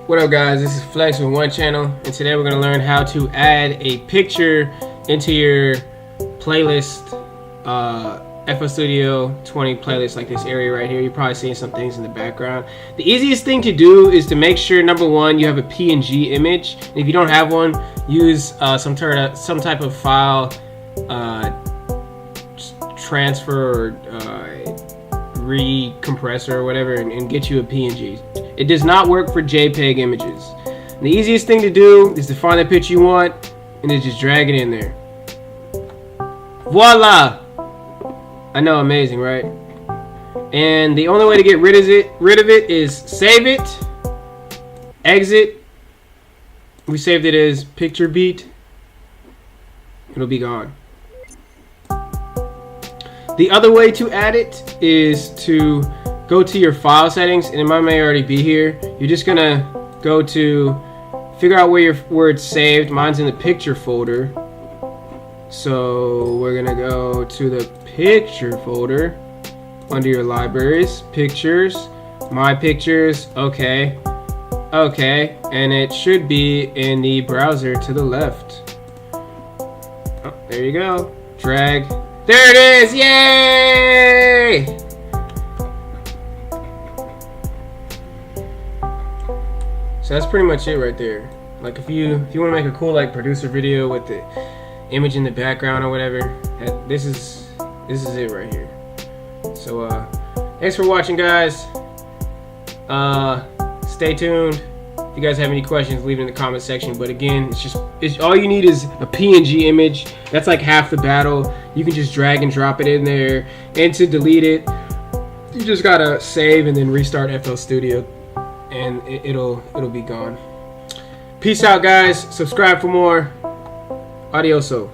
What up guys, this is Flex with One Channel, and today we're going to learn how to add a picture into your playlist, FL Studio 20 playlist, like this area right here. You're probably seeing some things in the background. The easiest thing to do is to make sure, number one, you have a PNG image. And if you don't have one, use some type of file transfer or recompressor or whatever, and get you a PNG. It does not work for JPEG images. And the easiest thing to do is to find the picture you want and then just drag it in there. Voila! I know, amazing, right? And the only way to get rid of it is save it, exit. We saved it as picture beat. It'll be gone. The other way to add it is to go to your file settings, and it may already be here. You're just gonna go to figure out where it's saved. Mine's in the picture folder, so we're gonna go to the picture folder under your libraries, pictures, my pictures. Okay, and it should be in the browser to the left. Oh, there you go. Drag. There it is! Yay! So that's pretty much it right there. Like if you want to make a cool like producer video with the image in the background or whatever, this is it right here. So thanks for watching, guys. Stay tuned. If you guys have any questions, leave it in the comment section. But again, it's all you need is a PNG image. That's like half the battle. You can just drag and drop it in there, and to delete it, you just gotta save and then restart FL Studio, and it'll be gone. Peace out, guys. Subscribe for more. Adioso.